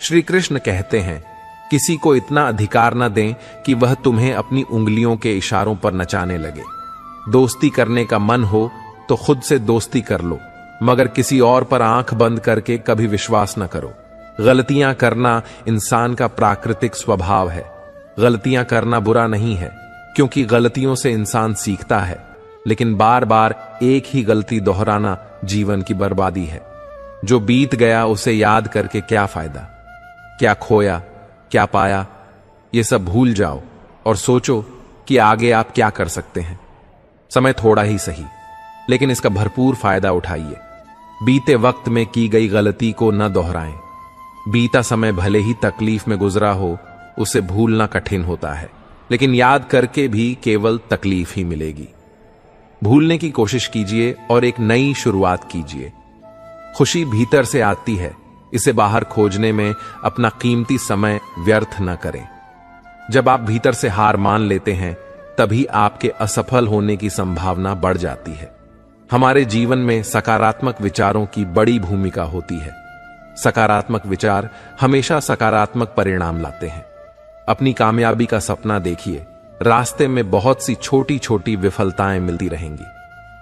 श्री कृष्ण कहते हैं, किसी को इतना अधिकार न दें कि वह तुम्हें अपनी उंगलियों के इशारों पर नचाने लगे। दोस्ती करने का मन हो तो खुद से दोस्ती कर लो, मगर किसी और पर आंख बंद करके कभी विश्वास न करो। गलतियां करना इंसान का प्राकृतिक स्वभाव है। गलतियां करना बुरा नहीं है, क्योंकि गलतियों से इंसान सीखता है, लेकिन बार बार एक ही गलती दोहराना जीवन की बर्बादी है। जो बीत गया उसे याद करके क्या फायदा? क्या खोया, क्या पाया, ये सब भूल जाओ और सोचो कि आगे आप क्या कर सकते हैं। समय थोड़ा ही सही, लेकिन इसका भरपूर फायदा उठाइए। बीते वक्त में की गई गलती को न दोहराएं। बीता समय भले ही तकलीफ में गुजरा हो, उसे भूलना कठिन होता है, लेकिन याद करके भी केवल तकलीफ ही मिलेगी। भूलने की कोशिश कीजिए और एक नई शुरुआत कीजिए। खुशी भीतर से आती है, इसे बाहर खोजने में अपना कीमती समय व्यर्थ न करें। जब आप भीतर से हार मान लेते हैं, तभी आपके असफल होने की संभावना बढ़ जाती है। हमारे जीवन में सकारात्मक विचारों की बड़ी भूमिका होती है। सकारात्मक विचार हमेशा सकारात्मक परिणाम लाते हैं। अपनी कामयाबी का सपना देखिए। रास्ते में बहुत सी छोटी छोटी विफलताएं मिलती रहेंगी।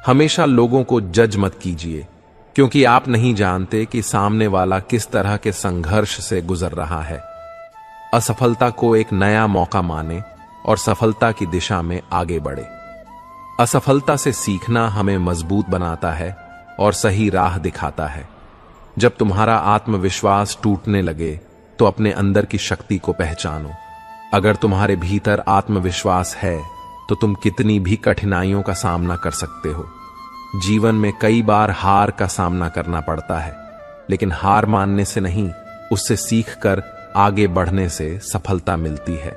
हमेशा लोगों को जज मत कीजिए, क्योंकि आप नहीं जानते कि सामने वाला किस तरह के संघर्ष से गुजर रहा है। असफलता को एक नया मौका माने और सफलता की दिशा में आगे बढ़े। असफलता से सीखना हमें मजबूत बनाता है और सही राह दिखाता है। जब तुम्हारा आत्मविश्वास टूटने लगे, तो अपने अंदर की शक्ति को पहचानो। अगर तुम्हारे भीतर आत्मविश्वास है, तो तुम कितनी भी कठिनाइयों का सामना कर सकते हो। जीवन में कई बार हार का सामना करना पड़ता है, लेकिन हार मानने से नहीं, उससे सीखकर आगे बढ़ने से सफलता मिलती है।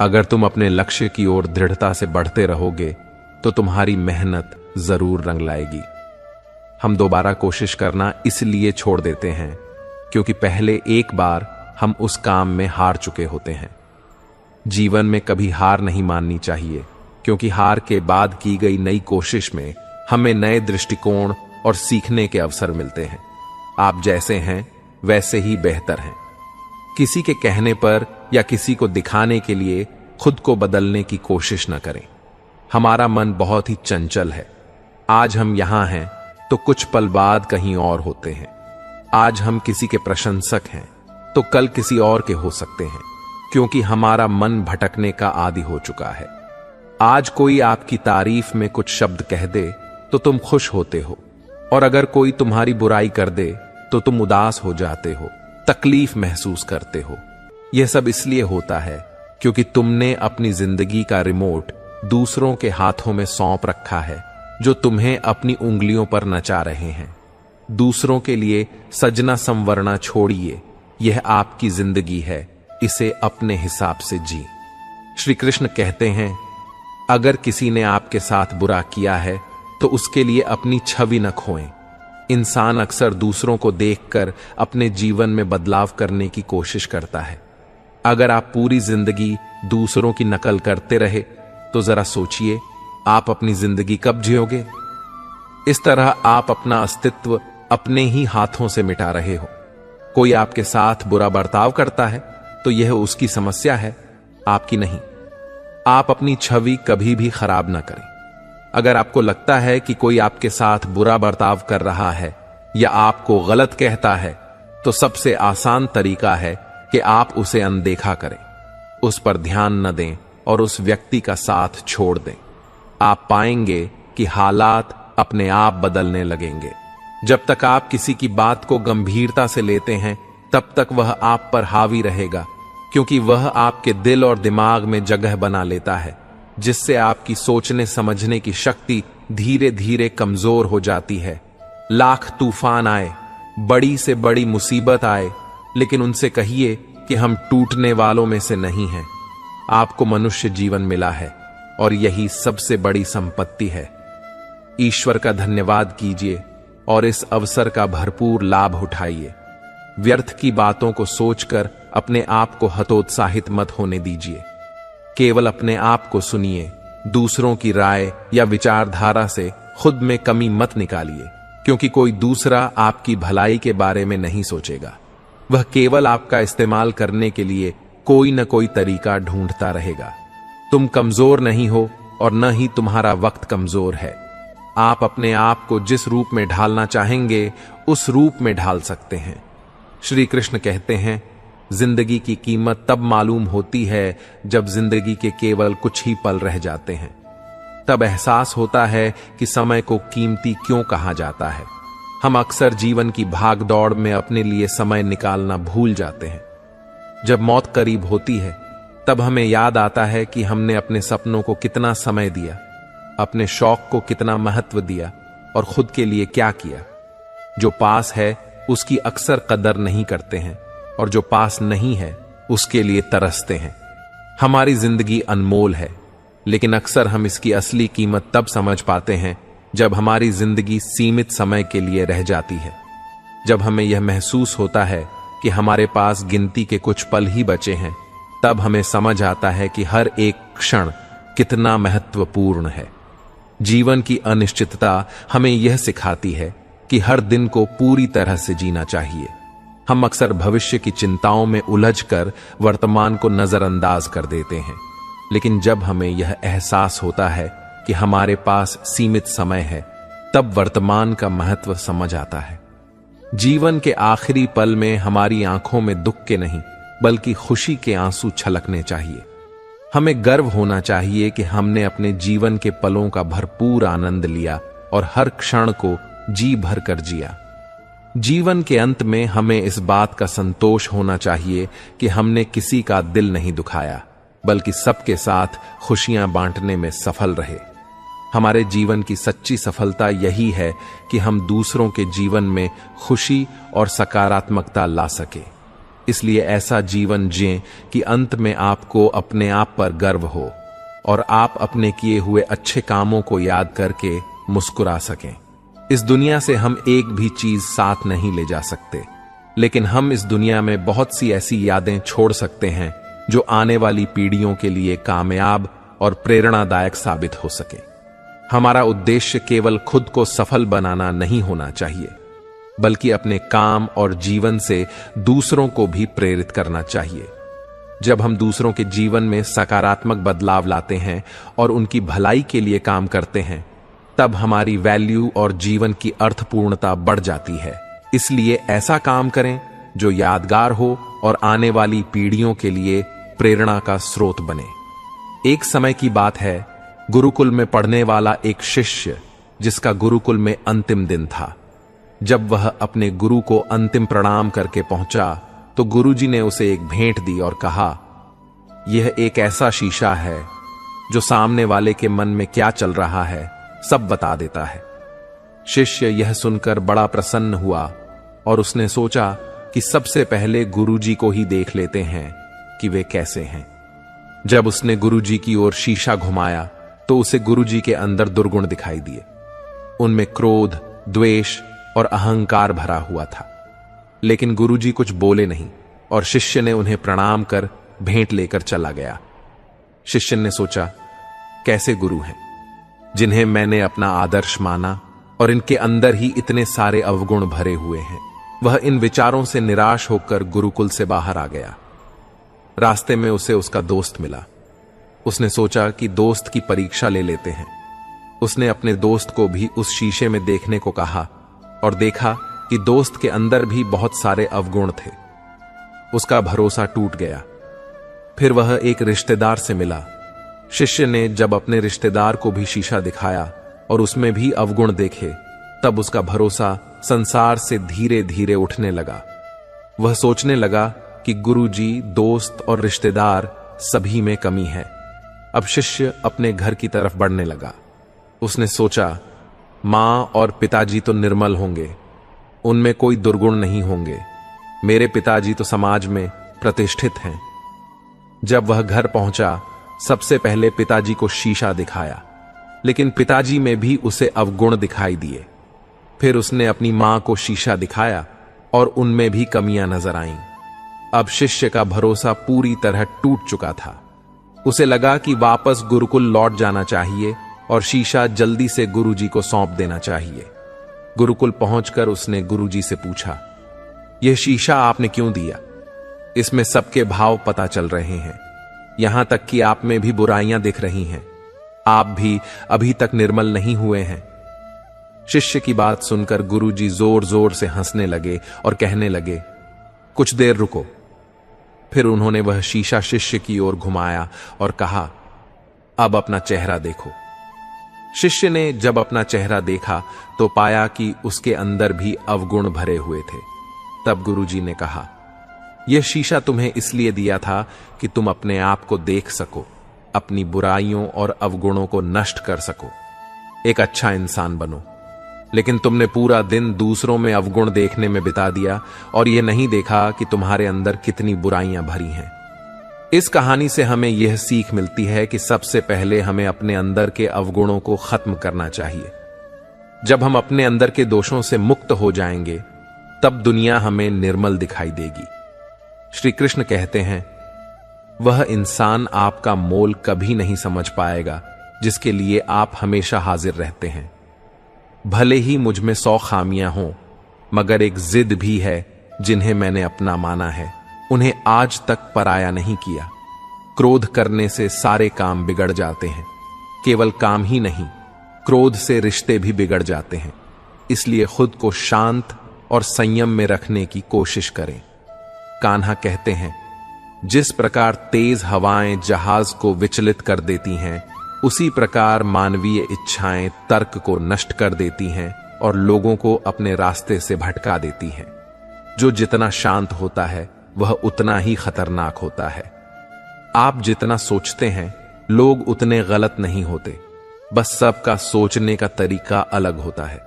अगर तुम अपने लक्ष्य की ओर दृढ़ता से बढ़ते रहोगे, तो तुम्हारी मेहनत जरूर रंग लाएगी। हम दोबारा कोशिश करना इसलिए छोड़ देते हैं, क्योंकि पहले एक बार हम उस काम में हार चुके होते हैं। जीवन में कभी हार नहीं माननी चाहिए, क्योंकि हार के बाद की गई नई कोशिश में हमें नए दृष्टिकोण और सीखने के अवसर मिलते हैं। आप जैसे हैं वैसे ही बेहतर हैं। किसी के कहने पर या किसी को दिखाने के लिए खुद को बदलने की कोशिश न करें। हमारा मन बहुत ही चंचल है। आज हम यहां हैं तो कुछ पल बाद कहीं और होते हैं। आज हम किसी के प्रशंसक हैं तो कल किसी और के हो सकते हैं, क्योंकि हमारा मन भटकने का आदी हो चुका है। आज कोई आपकी तारीफ में कुछ शब्द कह दे तो तुम खुश होते हो, और अगर कोई तुम्हारी बुराई कर दे तो तुम उदास हो जाते हो, तकलीफ महसूस करते हो। यह सब इसलिए होता है क्योंकि तुमने अपनी जिंदगी का रिमोट दूसरों के हाथों में सौंप रखा है, जो तुम्हें अपनी उंगलियों पर नचा रहे हैं। दूसरों के लिए सजना संवरना छोड़िए। यह आपकी जिंदगी है, इसे अपने हिसाब से जी। श्री कृष्ण कहते हैं, अगर किसी ने आपके साथ बुरा किया है तो उसके लिए अपनी छवि न खोएं। इंसान अक्सर दूसरों को देखकर अपने जीवन में बदलाव करने की कोशिश करता है। अगर आप पूरी जिंदगी दूसरों की नकल करते रहे, तो जरा सोचिए आप अपनी जिंदगी कब जियोगे। इस तरह आप अपना अस्तित्व अपने ही हाथों से मिटा रहे हो। कोई आपके साथ बुरा बर्ताव करता है तो यह उसकी समस्या है, आपकी नहीं। आप अपनी छवि कभी भी खराब ना करें। अगर आपको लगता है कि कोई आपके साथ बुरा बर्ताव कर रहा है या आपको गलत कहता है, तो सबसे आसान तरीका है कि आप उसे अनदेखा करें, उस पर ध्यान न दें और उस व्यक्ति का साथ छोड़ दें। आप पाएंगे कि हालात अपने आप बदलने लगेंगे। जब तक आप किसी की बात को गंभीरता से लेते हैं, तब तक वह आप पर हावी रहेगा, क्योंकि वह आपके दिल और दिमाग में जगह बना लेता है, जिससे आपकी सोचने समझने की शक्ति धीरे धीरे कमजोर हो जाती है। लाख तूफान आए, बड़ी से बड़ी मुसीबत आए, लेकिन उनसे कहिए कि हम टूटने वालों में से नहीं हैं। आपको मनुष्य जीवन मिला है और यही सबसे बड़ी संपत्ति है। ईश्वर का धन्यवाद कीजिए और इस अवसर का भरपूर लाभ उठाइए। व्यर्थ की बातों को सोचकर अपने आप को हतोत्साहित मत होने दीजिए। केवल अपने आप को सुनिए। दूसरों की राय या विचारधारा से खुद में कमी मत निकालिए, क्योंकि कोई दूसरा आपकी भलाई के बारे में नहीं सोचेगा। वह केवल आपका इस्तेमाल करने के लिए कोई न कोई तरीका ढूंढता रहेगा। तुम कमजोर नहीं हो और न ही तुम्हारा वक्त कमजोर है। आप अपने आप को जिस रूप में ढालना चाहेंगे उस रूप में ढाल सकते हैं। श्री कृष्ण कहते हैं, जिंदगी की कीमत तब मालूम होती है जब जिंदगी के केवल कुछ ही पल रह जाते हैं। तब एहसास होता है कि समय को कीमती क्यों कहा जाता है। हम अक्सर जीवन की भाग दौड़ में अपने लिए समय निकालना भूल जाते हैं। जब मौत करीब होती है तब हमें याद आता है कि हमने अपने सपनों को कितना समय दिया, अपने शौक को कितना महत्व दिया और खुद के लिए क्या किया। जो पास है उसकी अक्सर कदर नहीं करते हैं और जो पास नहीं है उसके लिए तरसते हैं। हमारी जिंदगी अनमोल है, लेकिन अक्सर हम इसकी असली कीमत तब समझ पाते हैं जब हमारी जिंदगी सीमित समय के लिए रह जाती है। जब हमें यह महसूस होता है कि हमारे पास गिनती के कुछ पल ही बचे हैं, तब हमें समझ आता है कि हर एक क्षण कितना महत्वपूर्ण है। जीवन की अनिश्चितता हमें यह सिखाती है कि हर दिन को पूरी तरह से जीना चाहिए। हम अक्सर भविष्य की चिंताओं में उलझकर वर्तमान को नजरअंदाज कर देते हैं, लेकिन जब हमें यह एहसास होता है कि हमारे पास सीमित समय है, तब वर्तमान का महत्व समझ आता है। जीवन के आखिरी पल में हमारी आंखों में दुख के नहीं बल्कि खुशी के आंसू छलकने चाहिए। हमें गर्व होना चाहिए कि हमने अपने जीवन के पलों का भरपूर आनंद लिया और हर क्षण को जी भर कर जिया। जीवन के अंत में हमें इस बात का संतोष होना चाहिए कि हमने किसी का दिल नहीं दुखाया, बल्कि सबके साथ खुशियां बांटने में सफल रहे। हमारे जीवन की सच्ची सफलता यही है कि हम दूसरों के जीवन में खुशी और सकारात्मकता ला सके। इसलिए ऐसा जीवन जिएं कि अंत में आपको अपने आप पर गर्व हो और आप अपने किए हुए अच्छे कामों को याद करके मुस्कुरा सकें। इस दुनिया से हम एक भी चीज साथ नहीं ले जा सकते, लेकिन हम इस दुनिया में बहुत सी ऐसी यादें छोड़ सकते हैं जो आने वाली पीढ़ियों के लिए कामयाब और प्रेरणादायक साबित हो सके। हमारा उद्देश्य केवल खुद को सफल बनाना नहीं होना चाहिए, बल्कि अपने काम और जीवन से दूसरों को भी प्रेरित करना चाहिए। जब हम दूसरों के जीवन में सकारात्मक बदलाव लाते हैं और उनकी भलाई के लिए काम करते हैं, तब हमारी वैल्यू और जीवन की अर्थपूर्णता बढ़ जाती है। इसलिए ऐसा काम करें जो यादगार हो और आने वाली पीढ़ियों के लिए प्रेरणा का स्रोत बने। एक समय की बात है, गुरुकुल में पढ़ने वाला एक शिष्य जिसका गुरुकुल में अंतिम दिन था। जब वह अपने गुरु को अंतिम प्रणाम करके पहुंचा तो गुरुजी ने उसे एक भेंट दी और कहा, यह एक ऐसा शीशा है जो सामने वाले के मन में क्या चल रहा है सब बता देता है। शिष्य यह सुनकर बड़ा प्रसन्न हुआ और उसने सोचा कि सबसे पहले गुरुजी को ही देख लेते हैं कि वे कैसे हैं। जब उसने गुरुजी की ओर शीशा घुमाया तो उसे गुरुजी के अंदर दुर्गुण दिखाई दिए। उनमें क्रोध, द्वेष और अहंकार भरा हुआ था। लेकिन गुरुजी कुछ बोले नहीं और शिष्य ने उन्हें प्रणाम कर भेंट लेकर चला गया। शिष्य ने सोचा, कैसे गुरु हैं जिन्हें मैंने अपना आदर्श माना और इनके अंदर ही इतने सारे अवगुण भरे हुए हैं। वह इन विचारों से निराश होकर गुरुकुल से बाहर आ गया। रास्ते में उसे उसका दोस्त मिला। उसने सोचा कि दोस्त की परीक्षा ले लेते हैं। उसने अपने दोस्त को भी उस शीशे में देखने को कहा और देखा कि दोस्त के अंदर भी बहुत सारे अवगुण थे। उसका भरोसा टूट गया। फिर वह एक रिश्तेदार से मिला। शिष्य ने जब अपने रिश्तेदार को भी शीशा दिखाया और उसमें भी अवगुण देखे, तब उसका भरोसा संसार से धीरे धीरे उठने लगा। वह सोचने लगा कि गुरुजी, दोस्त और रिश्तेदार सभी में कमी है। अब शिष्य अपने घर की तरफ बढ़ने लगा। उसने सोचा, मां और पिताजी तो निर्मल होंगे, उनमें कोई दुर्गुण नहीं होंगे। मेरे पिताजी तो समाज में प्रतिष्ठित हैं। जब वह घर पहुंचा, सबसे पहले पिताजी को शीशा दिखाया, लेकिन पिताजी में भी उसे अवगुण दिखाई दिए। फिर उसने अपनी मां को शीशा दिखाया और उनमें भी कमियां नजर आईं। अब शिष्य का भरोसा पूरी तरह टूट चुका था। उसे लगा कि वापस गुरुकुल लौट जाना चाहिए और शीशा जल्दी से गुरुजी को सौंप देना चाहिए। गुरुकुल पहुंचकर उसने गुरुजी से पूछा, यह शीशा आपने क्यों दिया? इसमें सबके भाव पता चल रहे हैं, यहां तक कि आप में भी बुराइयां दिख रही हैं। आप भी अभी तक निर्मल नहीं हुए हैं। शिष्य की बात सुनकर गुरुजी जोर जोर से हंसने लगे और कहने लगे, कुछ देर रुको। फिर उन्होंने वह शीशा शिष्य की ओर घुमाया और कहा, अब अपना चेहरा देखो। शिष्य ने जब अपना चेहरा देखा तो पाया कि उसके अंदर भी अवगुण भरे हुए थे। तब गुरुजी ने कहा, यह शीशा तुम्हें इसलिए दिया था कि तुम अपने आप को देख सको, अपनी बुराइयों और अवगुणों को नष्ट कर सको, एक अच्छा इंसान बनो। लेकिन तुमने पूरा दिन दूसरों में अवगुण देखने में बिता दिया और यह नहीं देखा कि तुम्हारे अंदर कितनी बुराइयां भरी हैं। इस कहानी से हमें यह सीख मिलती है कि सबसे पहले हमें अपने अंदर के अवगुणों को खत्म करना चाहिए। जब हम अपने अंदर के दोषों से मुक्त हो जाएंगे, तब दुनिया हमें निर्मल दिखाई देगी। श्री कृष्ण कहते हैं, वह इंसान आपका मोल कभी नहीं समझ पाएगा जिसके लिए आप हमेशा हाजिर रहते हैं। भले ही मुझ में 100 खामियां हों, मगर एक जिद भी है जिन्हें मैंने अपना माना है, उन्हें आज तक पराया नहीं किया। क्रोध करने से सारे काम बिगड़ जाते हैं। केवल काम ही नहीं, क्रोध से रिश्ते भी बिगड़ जाते हैं। इसलिए खुद को शांत और संयम में रखने की कोशिश करें। कान्हा कहते हैं, जिस प्रकार तेज हवाएं जहाज को विचलित कर देती हैं, उसी प्रकार मानवीय इच्छाएं तर्क को नष्ट कर देती हैं और लोगों को अपने रास्ते से भटका देती हैं। जो जितना शांत होता है वह उतना ही खतरनाक होता है। आप जितना सोचते हैं, लोग उतने गलत नहीं होते, बस सबका सोचने का तरीका अलग होता है।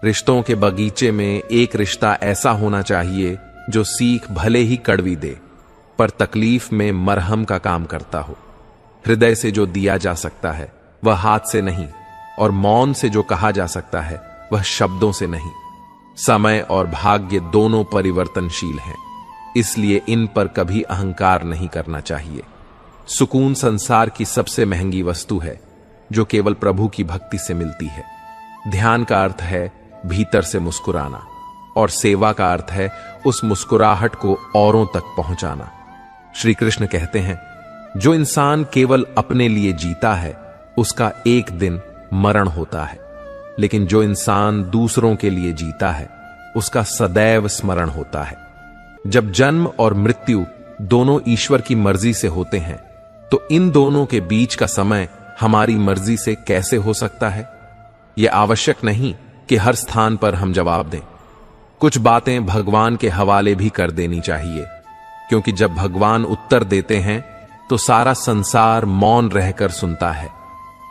रिश्तों के बगीचे में एक रिश्ता ऐसा होना चाहिए जो सीख भले ही कड़वी दे, पर तकलीफ में मरहम का काम करता हो। हृदय से जो दिया जा सकता है वह हाथ से नहीं, और मौन से जो कहा जा सकता है वह शब्दों से नहीं। समय और भाग्य दोनों परिवर्तनशील हैं, इसलिए इन पर कभी अहंकार नहीं करना चाहिए। सुकून संसार की सबसे महंगी वस्तु है जो केवल प्रभु की भक्ति से मिलती है। ध्यान का अर्थ है भीतर से मुस्कुराना, और सेवा का अर्थ है उस मुस्कुराहट को औरों तक पहुंचाना। श्री कृष्ण कहते हैं, जो इंसान केवल अपने लिए जीता है उसका एक दिन मरण होता है, लेकिन जो इंसान दूसरों के लिए जीता है उसका सदैव स्मरण होता है। जब जन्म और मृत्यु दोनों ईश्वर की मर्जी से होते हैं, तो इन दोनों के बीच का समय हमारी मर्जी से कैसे हो सकता है? यह आवश्यक नहीं कि हर स्थान पर हम जवाब दें। कुछ बातें भगवान के हवाले भी कर देनी चाहिए, क्योंकि जब भगवान उत्तर देते हैं तो सारा संसार मौन रहकर सुनता है।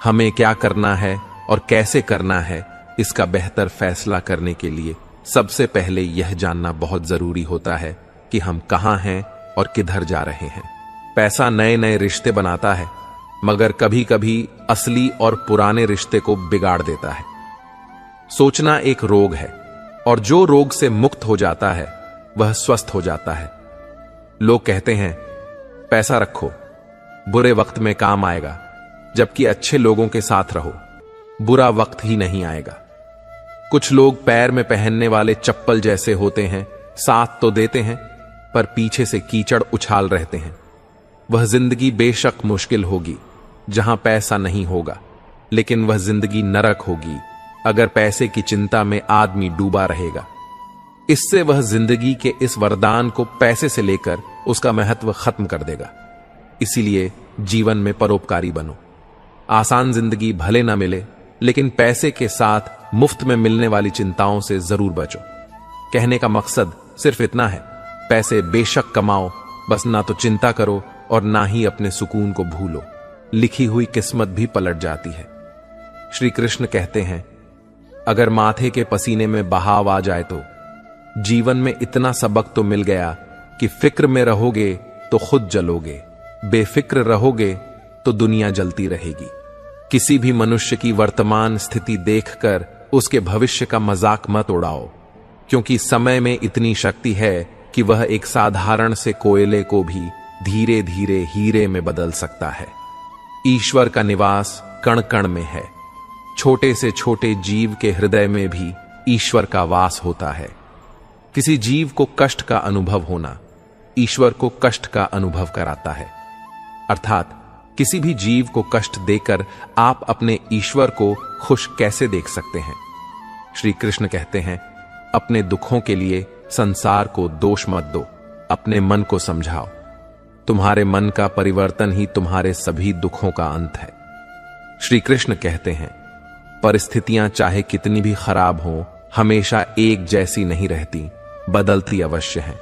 हमें क्या करना है और कैसे करना है, इसका बेहतर फैसला करने के लिए सबसे पहले यह जानना बहुत जरूरी होता है कि हम कहां हैं और किधर जा रहे हैं। पैसा नए नए रिश्ते बनाता है, मगर कभी कभी असली और पुराने रिश्ते को बिगाड़ देता है। सोचना एक रोग है, और जो रोग से मुक्त हो जाता है वह स्वस्थ हो जाता है। लोग कहते हैं, पैसा रखो, बुरे वक्त में काम आएगा, जबकि अच्छे लोगों के साथ रहो, बुरा वक्त ही नहीं आएगा। कुछ लोग पैर में पहनने वाले चप्पल जैसे होते हैं, साथ तो देते हैं पर पीछे से कीचड़ उछाल रहते हैं। वह जिंदगी बेशक मुश्किल होगी जहां पैसा नहीं होगा, लेकिन वह जिंदगी नरक होगी अगर पैसे की चिंता में आदमी डूबा रहेगा। इससे वह जिंदगी के इस वरदान को पैसे से लेकर उसका महत्व खत्म कर देगा। इसीलिए जीवन में परोपकारी बनो। आसान जिंदगी भले ना मिले, लेकिन पैसे के साथ मुफ्त में मिलने वाली चिंताओं से जरूर बचो। कहने का मकसद सिर्फ इतना है, पैसे बेशक कमाओ, बस ना तो चिंता करो और ना ही अपने सुकून को भूलो। लिखी हुई किस्मत भी पलट जाती है। श्री कृष्ण कहते हैं, अगर माथे के पसीने में बहाव आ जाए तो जीवन में इतना सबक तो मिल गया कि फिक्र में रहोगे तो खुद जलोगे, बेफिक्र रहोगे तो दुनिया जलती रहेगी। किसी भी मनुष्य की वर्तमान स्थिति देखकर उसके भविष्य का मजाक मत उड़ाओ, क्योंकि समय में इतनी शक्ति है कि वह एक साधारण से कोयले को भी धीरे धीरे हीरे में बदल सकता है। ईश्वर का निवास कण कण में है। छोटे से छोटे जीव के हृदय में भी ईश्वर का वास होता है। किसी जीव को कष्ट का अनुभव होना ईश्वर को कष्ट का अनुभव कराता है। अर्थात किसी भी जीव को कष्ट देकर आप अपने ईश्वर को खुश कैसे देख सकते हैं? श्री कृष्ण कहते हैं, अपने दुखों के लिए संसार को दोष मत दो, अपने मन को समझाओ। तुम्हारे मन का परिवर्तन ही तुम्हारे सभी दुखों का अंत है। श्री कृष्ण कहते हैं, परिस्थितियां चाहे कितनी भी खराब हों, हमेशा एक जैसी नहीं रहती, बदलती अवश्य हैं।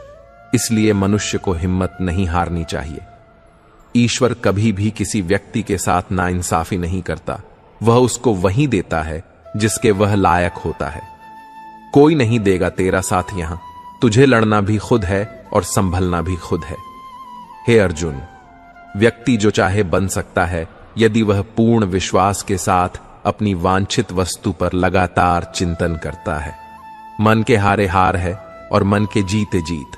इसलिए मनुष्य को हिम्मत नहीं हारनी चाहिए। ईश्वर कभी भी किसी व्यक्ति के साथ नाइंसाफी नहीं करता। वह उसको वही देता है जिसके वह लायक होता है। कोई नहीं देगा तेरा साथ यहां, तुझे लड़ना भी खुद है और संभलना भी खुद है। हे अर्जुन, व्यक्ति जो चाहे बन सकता है यदि वह पूर्ण विश्वास के साथ अपनी वांछित वस्तु पर लगातार चिंतन करता है। मन के हारे हार है और मन के जीते जीत।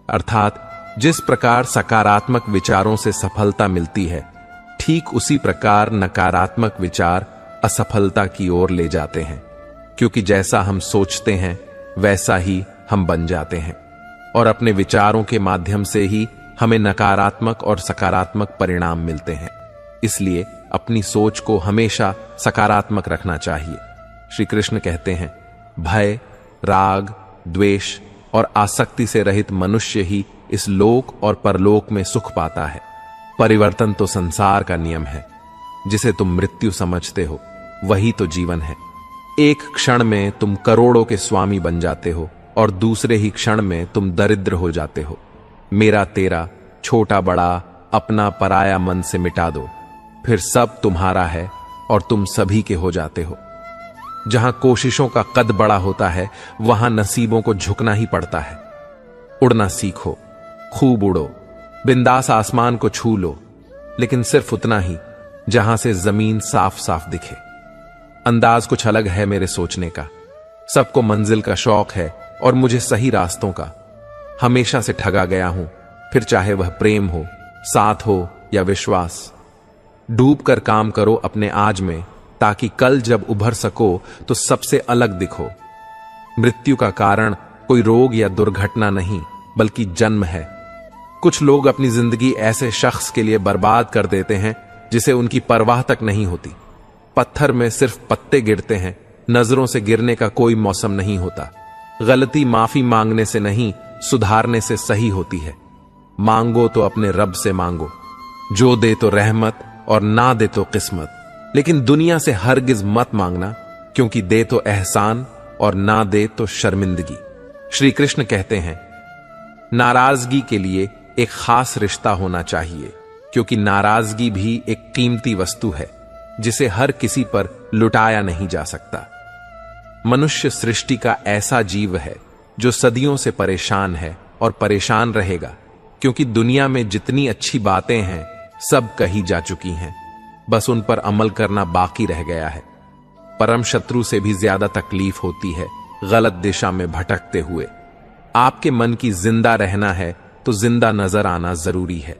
अर्थात जिस प्रकार सकारात्मक विचारों से सफलता मिलती है, ठीक उसी प्रकार नकारात्मक विचार असफलता की ओर ले जाते हैं। क्योंकि जैसा हम सोचते हैं वैसा ही हम बन जाते हैं, और अपने विचारों के माध्यम से ही हमें नकारात्मक और सकारात्मक परिणाम मिलते हैं। इसलिए अपनी सोच को हमेशा सकारात्मक रखना चाहिए। श्री कृष्ण कहते हैं, भय, राग, द्वेष और आसक्ति से रहित मनुष्य ही इस लोक और परलोक में सुख पाता है। परिवर्तन तो संसार का नियम है। जिसे तुम मृत्यु समझते हो वही तो जीवन है। एक क्षण में तुम करोड़ों के स्वामी बन जाते हो और दूसरे ही क्षण में तुम दरिद्र हो जाते हो। मेरा तेरा, छोटा बड़ा, अपना पराया मन से मिटा दो, फिर सब तुम्हारा है और तुम सभी के हो जाते हो। जहां कोशिशों का कद बड़ा होता है वहां नसीबों को झुकना ही पड़ता है। उड़ना सीखो, खूब उड़ो, बिंदास आसमान को छू लो, लेकिन सिर्फ उतना ही जहां से जमीन साफ साफ दिखे। अंदाज कुछ अलग है मेरे सोचने का। सबको मंजिल का शौक है और मुझे सही रास्तों का। हमेशा से ठगा गया हूं, फिर चाहे वह प्रेम हो, साथ हो या विश्वास। डूब कर काम करो अपने आज में, ताकि कल जब उभर सको तो सबसे अलग दिखो। मृत्यु का कारण कोई रोग या दुर्घटना नहीं, बल्कि जन्म है। कुछ लोग अपनी जिंदगी ऐसे शख्स के लिए बर्बाद कर देते हैं जिसे उनकी परवाह तक नहीं होती। पत्थर में सिर्फ पत्ते गिरते हैं, नजरों से गिरने का कोई मौसम नहीं होता। गलती माफी मांगने से नहीं, सुधारने से सही होती है। मांगो तो अपने रब से मांगो, जो दे तो रहमत और ना दे तो किस्मत। लेकिन दुनिया से हरगिज मत मांगना, क्योंकि दे तो एहसान और ना दे तो शर्मिंदगी। श्री कृष्ण कहते हैं, नाराजगी के लिए एक खास रिश्ता होना चाहिए, क्योंकि नाराजगी भी एक कीमती वस्तु है जिसे हर किसी पर लुटाया नहीं जा सकता। मनुष्य सृष्टि का ऐसा जीव है जो सदियों से परेशान है और परेशान रहेगा, क्योंकि दुनिया में जितनी अच्छी बातें हैं सब कही जा चुकी हैं, बस उन पर अमल करना बाकी रह गया है। परम शत्रु से भी ज्यादा तकलीफ होती है गलत दिशा में भटकते हुए। आपके मन की जिंदा रहना है तो जिंदा नजर आना जरूरी है।